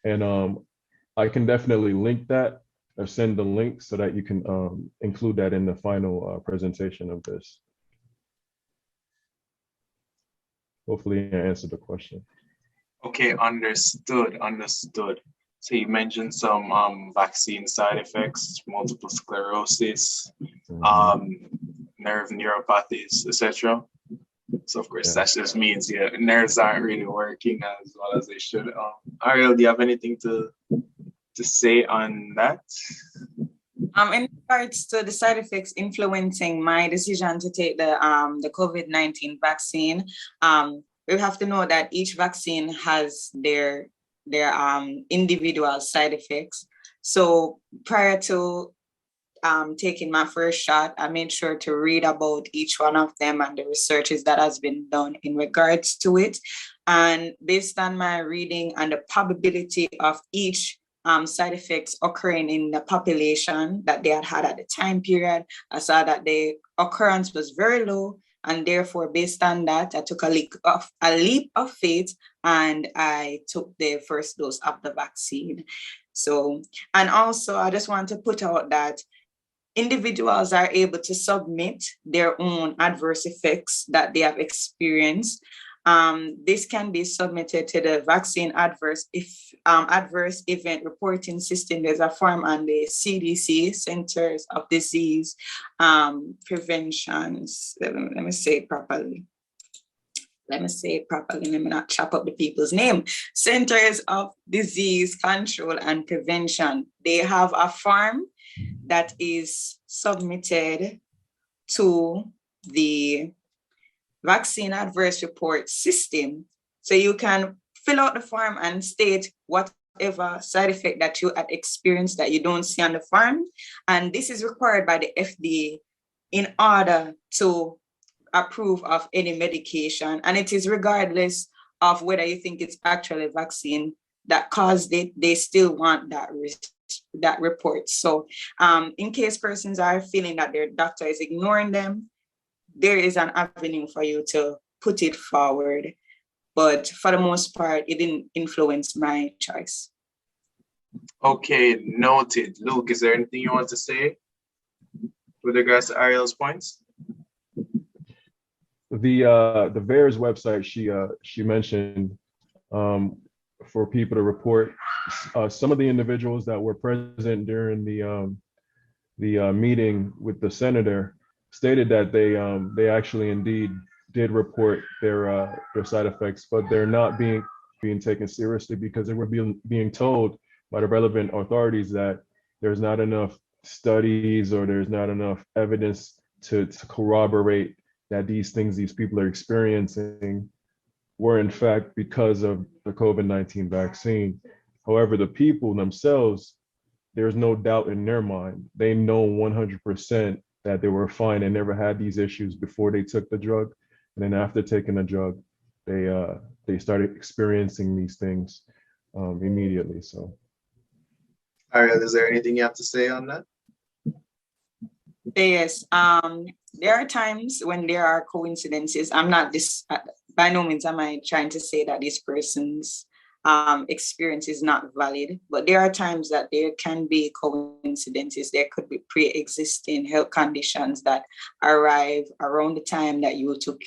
Speaker 4: And I can definitely link that or send the link so that you can include that in the final presentation of this. Hopefully I answered the question.
Speaker 2: Okay, understood. So you mentioned some vaccine side effects, multiple sclerosis, nerve neuropathies, etc. So of course, that just means nerves aren't really working as well as they should. Ariel, do you have anything to say on that?
Speaker 3: In regards to the side effects influencing my decision to take the COVID-19 vaccine, we have to know that each vaccine has their their individual side effects. So prior to taking my first shot, I made sure to read about each one of them and the researches that has been done in regards to it. And based on my reading and the probability of each side effects occurring in the population that they had at the time period, I saw that the occurrence was very low. And therefore, based on that, I took a leap of faith and I took the first dose of the vaccine. So, and also I just want to put out that individuals are able to submit their own adverse effects that they have experienced. This can be submitted to the vaccine adverse event reporting system. There's a form on the CDC, Centers of Disease Preventions. Let me say it properly. Let me not chop up the people's name. Centers of Disease Control and Prevention. They have a form that is submitted to the vaccine adverse report system. So you can fill out the form and state whatever side effect that you had experienced that you don't see on the form. And this is required by the FDA in order to approve of any medication. And it is regardless of whether you think it's actually a vaccine that caused it, they still want that report. So in case persons are feeling that their doctor is ignoring them, there is an avenue for you to put it forward. But for the most part, it didn't influence my choice.
Speaker 2: Okay, noted. Luke, is there anything you want to say with regards to Ariel's points?
Speaker 4: The VAERS website she mentioned for people to report. Some of the individuals that were present during the meeting with the senator stated that they actually indeed did report their side effects, but they're not being taken seriously because they were being told by the relevant authorities that there's not enough studies or there's not enough evidence to corroborate that these things these people are experiencing were in fact because of the COVID-19 vaccine. However, the people themselves, there's no doubt in their mind. They know 100% that they were fine and never had these issues before they took the drug. And then after taking the drug, they started experiencing these things immediately. So,
Speaker 2: Ariel, is there anything you have to say on that?
Speaker 3: Yes, there are times when there are coincidences. By no means am I trying to say that this person's experience is not valid, but there are times that there can be coincidences. There could be pre-existing health conditions that arrive around the time that you took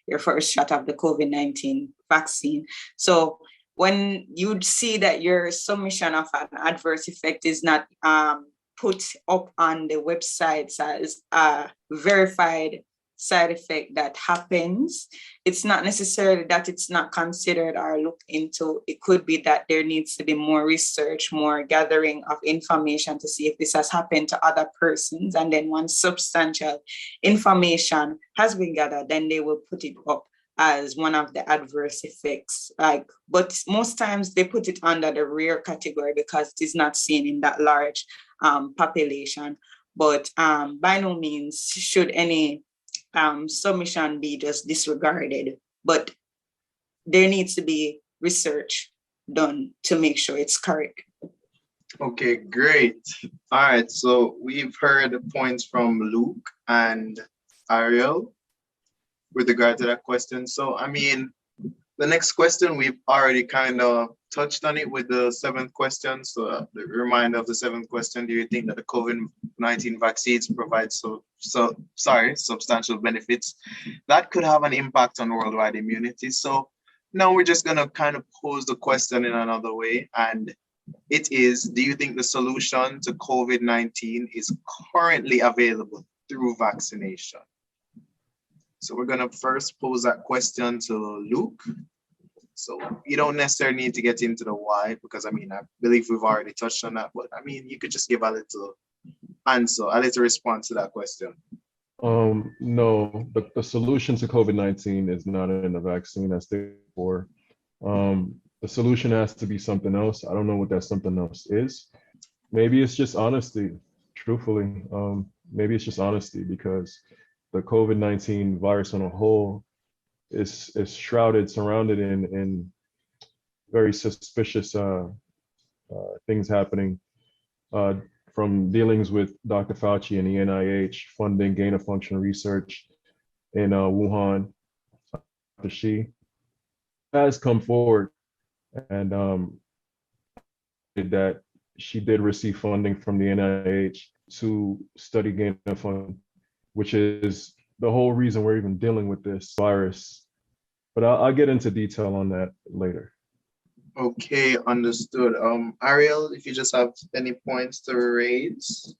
Speaker 3: your first shot of the COVID-19 vaccine. So when you see that your submission of an adverse effect is not put up on the websites as a verified side effect that happens, it's not necessarily that it's not considered or looked into. It could be that there needs to be more research, more gathering of information to see if this has happened to other persons. And then once substantial information has been gathered, then they will put it up as one of the adverse effects. But most times they put it under the rare category because it is not seen in that large population. But by no means should any submission be just disregarded, but there needs to be research done to make sure it's correct.
Speaker 2: Okay, great. All right, so we've heard the points from Luke and Ariel with regard to that question. So, I mean, the next question, we've already kind of touched on it with the seventh question. So the reminder of the seventh question, do you think that the COVID-19 vaccines provide substantial benefits that could have an impact on worldwide immunity? So now we're just gonna kind of pose the question in another way. And it is, do you think the solution to COVID-19 is currently available through vaccination? So we're gonna first pose that question to Luke. So you don't necessarily need to get into the why, because I mean, I believe we've already touched on that, but I mean, you could just give a little answer, a little response to that question.
Speaker 4: No, but the solution to COVID-19 is not in the vaccine, as they were. the solution has to be something else. I don't know what that something else is. Maybe it's just honesty, truthfully. Maybe it's just honesty, because the COVID-19 virus on a whole is surrounded in very suspicious things happening, from dealings with Dr. Fauci and the NIH funding gain of function research in Wuhan. She has come forward and that she did receive funding from the NIH to study gain of function, which is the whole reason we're even dealing with this virus. But I'll get into detail on that later.
Speaker 2: Okay, understood. Ariel, if you just have any points to raise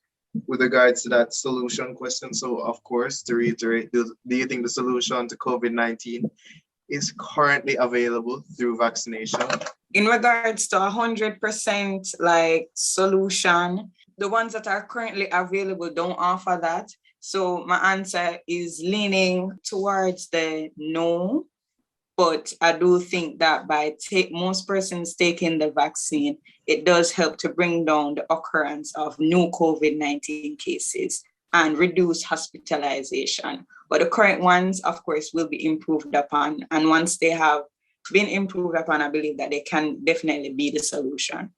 Speaker 2: with regards to that solution question. So, of course, to reiterate, do you think the solution to COVID-19 is currently available through vaccination?
Speaker 3: In regards to 100% like solution, the ones that are currently available don't offer that. So my answer is leaning towards the no. But I do think that by most persons taking the vaccine, it does help to bring down the occurrence of new COVID-19 cases and reduce hospitalization. But the current ones, of course, will be improved upon. And once they have been improved upon, I believe that they can definitely be the solution.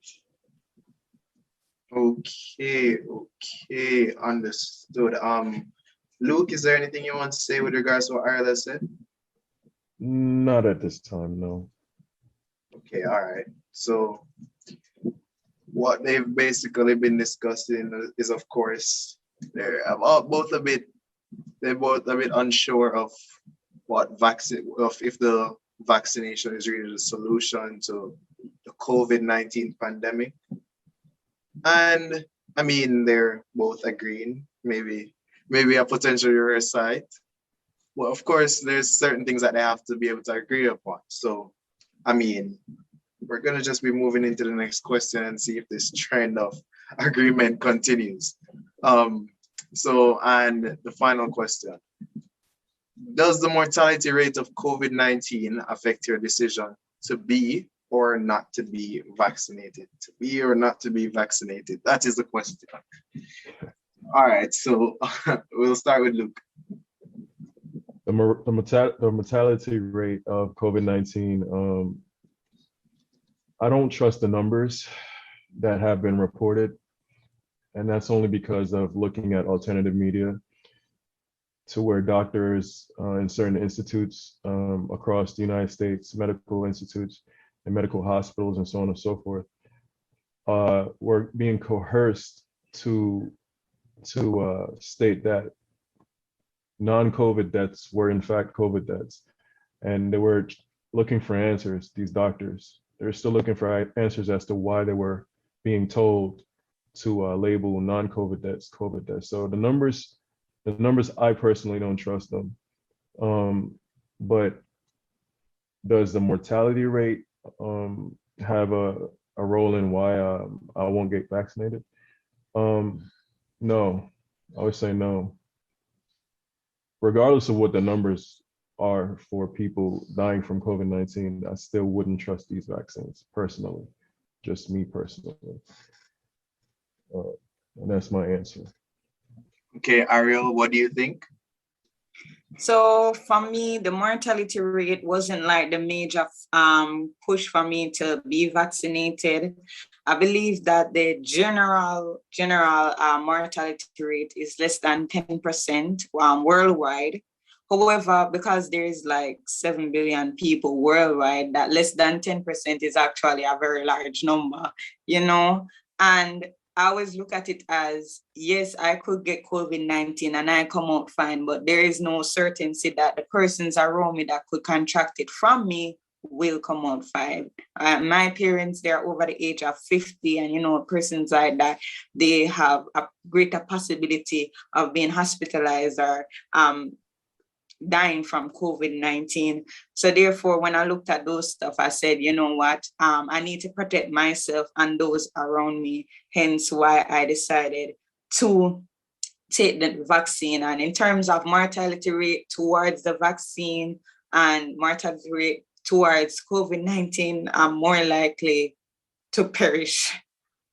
Speaker 2: Okay, understood. Luke, is there anything you want to say with regards to what Ariel said?
Speaker 4: Not at this time, no.
Speaker 2: Okay, all right. So what they've basically been discussing is, of course, they're both a bit unsure of if the vaccination is really the solution to the COVID-19 pandemic. And I mean, they're both agreeing, maybe a potential reverse side. Well, of course, there's certain things that they have to be able to agree upon. So, I mean, we're going to just be moving into the next question and see if this trend of agreement continues. And the final question. Does the mortality rate of COVID-19 affect your decision to be or not to be vaccinated? To be or not to be vaccinated? That is the question. All right, so we'll start with Luke.
Speaker 4: The mortality rate of COVID-19, I don't trust the numbers that have been reported. And that's only because of looking at alternative media, to where doctors in certain institutes across the United States, medical institutes and medical hospitals and so on and so forth, were being coerced to state that non-COVID deaths were in fact COVID deaths. And they were looking for answers, these doctors. They're still looking for answers as to why they were being told to label non-COVID deaths COVID deaths. So the numbers, I personally don't trust them. But does the mortality rate have a role in why I won't get vaccinated? No, I would say no. Regardless of what the numbers are for people dying from COVID-19, I still wouldn't trust these vaccines personally, just me personally. And that's my answer.
Speaker 2: Okay, Ariel, what do you think?
Speaker 3: So for me, the mortality rate wasn't like the major push for me to be vaccinated. I believe that the general mortality rate is less than 10% worldwide. However, because there is like 7 billion people worldwide, that less than 10% is actually a very large number, you know? And I always look at it as, yes, I could get COVID-19 and I come out fine, but there is no certainty that the persons around me that could contract it from me will come out fine. My parents, they're over the age of 50, and, you know, persons like that, they have a greater possibility of being hospitalized or dying from COVID-19. So therefore, when I looked at those stuff, I said, you know what, I need to protect myself and those around me. Hence why I decided to take the vaccine. And in terms of mortality rate towards the vaccine and mortality rate towards COVID-19 are more likely to perish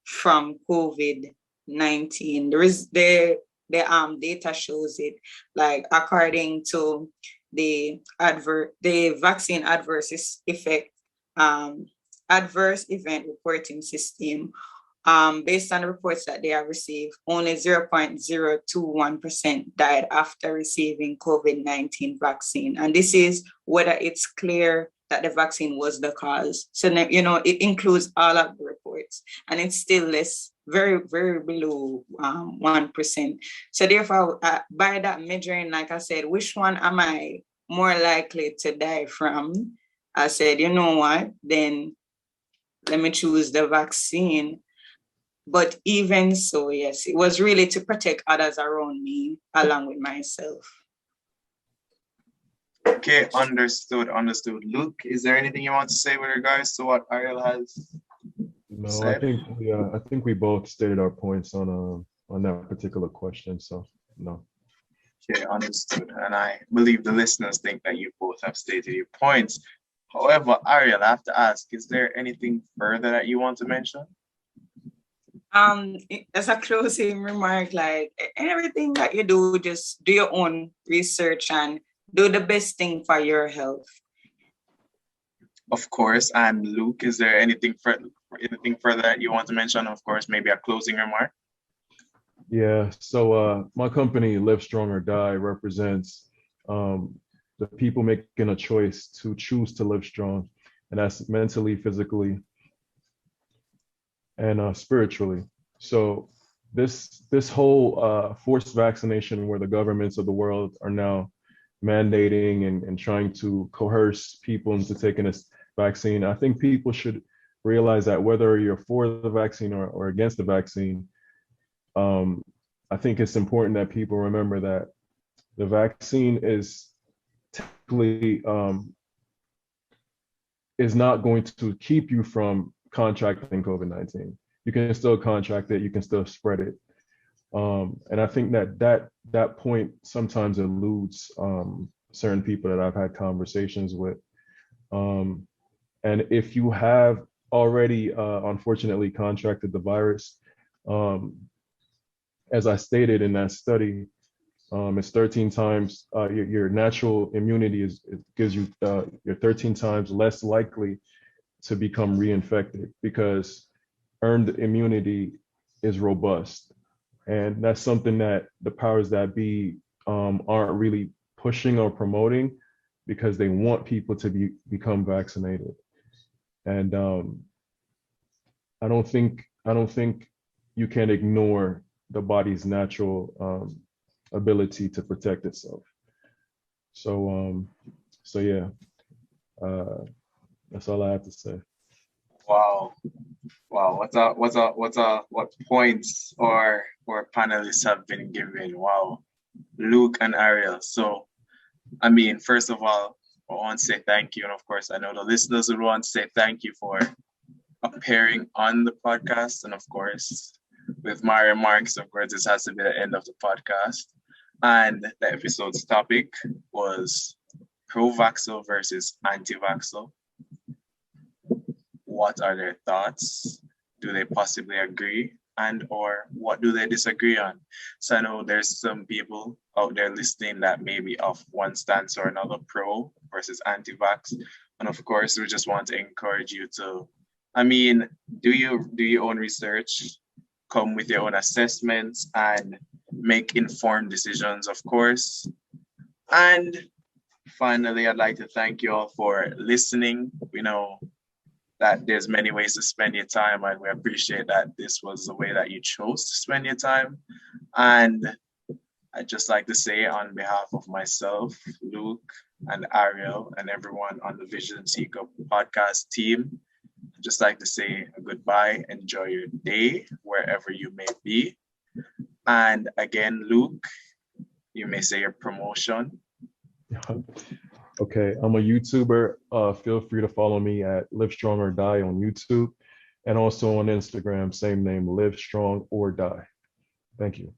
Speaker 3: from COVID-19. The data shows it, like according to the vaccine adverse event reporting system, based on the reports that they have received, only 0.021% died after receiving COVID-19 vaccine. And this is whether it's clear that the vaccine was the cause. So, it includes all of the reports, and it's still less, very, very below 1%. So therefore, by that measuring, like I said, which one am I more likely to die from? I said, you know what, then let me choose the vaccine. But even so, yes, it was really to protect others around me along with myself.
Speaker 2: Okay, understood. Luke, is there anything you want to say with regards to what Ariel has said?
Speaker 4: I think we both stated our points on that particular question. So no.
Speaker 2: Okay, understood. And I believe the listeners think that you both have stated your points. However, Ariel, I have to ask, is there anything further that you want to mention?
Speaker 3: As a closing remark, like everything that you do, just do your own research and do the best thing for your health.
Speaker 2: Of course. And Luke, is there anything further that you want to mention? Of course, maybe a closing remark.
Speaker 4: Yeah. So my company, Live Strong or Die, represents the people making a choice to choose to live strong, and that's mentally, physically, and spiritually. So this whole forced vaccination, where the governments of the world are now mandating and trying to coerce people into taking this vaccine, I think people should realize that whether you're for the vaccine or against the vaccine, I think it's important that people remember that the vaccine is typically is not going to keep you from contracting COVID-19. You can still contract it, you can still spread it. And I think that point sometimes eludes certain people that I've had conversations with. And if you have already, unfortunately, contracted the virus, as I stated in that study, it's 13 times, your natural immunity gives you, you're 13 times less likely to become reinfected because earned immunity is robust. And that's something that the powers that be aren't really pushing or promoting because they want people to become vaccinated. And I don't think you can ignore the body's natural ability to protect itself. So yeah, that's all I have to say.
Speaker 2: Wow. What points or panelists have been given? Wow. Luke and Ariel. So, I mean, first of all, I want to say thank you. And of course, I know the listeners would want to say thank you for appearing on the podcast. And of course, with my remarks, of course, this has to be the end of the podcast. And the episode's topic was pro-vaxxer versus anti-vaxxer. What are their thoughts? Do they possibly agree? And or what do they disagree on? So I know there's some people out there listening that may be of one stance or another, pro versus anti-vax. And of course, we just want to encourage you to, do your own research, come with your own assessments and make informed decisions, of course. And finally, I'd like to thank you all for listening. We know that there's many ways to spend your time, and we appreciate that this was the way that you chose to spend your time. And I'd just like to say on behalf of myself, Luke, and Ariel, and everyone on the Vision Seeker podcast team, I'd just like to say a goodbye. Enjoy your day, wherever you may be. And again, Luke, you may say your promotion.
Speaker 4: Okay, I'm a YouTuber. Feel free to follow me at Live Strong or Die on YouTube, and also on Instagram, same name, Live Strong or Die. Thank you.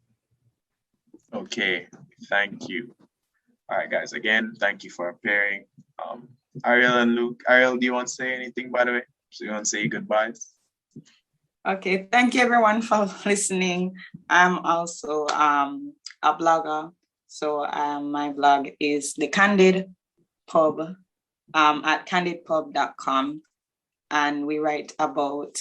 Speaker 2: Okay, thank you. All right, guys, again, thank you for appearing. Ariel and Luke. Ariel, do you want to say anything, by the way? So you want to say goodbyes?
Speaker 3: Okay, thank you everyone for listening. I'm also a blogger. So my blog is The Candid Pub at candidpub.com. And we write about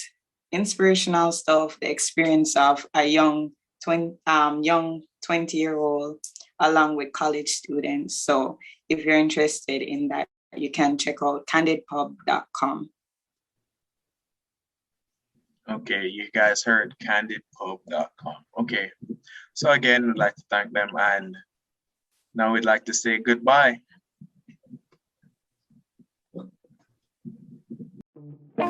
Speaker 3: inspirational stuff, the experience of a young 20-year-old along with college students. So if you're interested in that, you can check out candidpub.com.
Speaker 2: Okay, you guys heard candidpub.com. Okay, so again, we'd like to thank them, and now we'd like to say goodbye.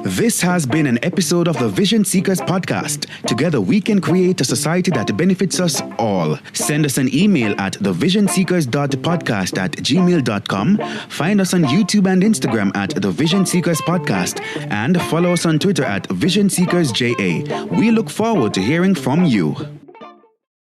Speaker 1: This has been an episode of the Vision Seekers podcast. Together we can create a society that benefits us all. Send us an email at thevisionseekers.podcast@gmail.com. Find us on YouTube and Instagram at The Vision Seekers Podcast, and follow us on Twitter at Vision Seekers JA. We look forward to hearing from you.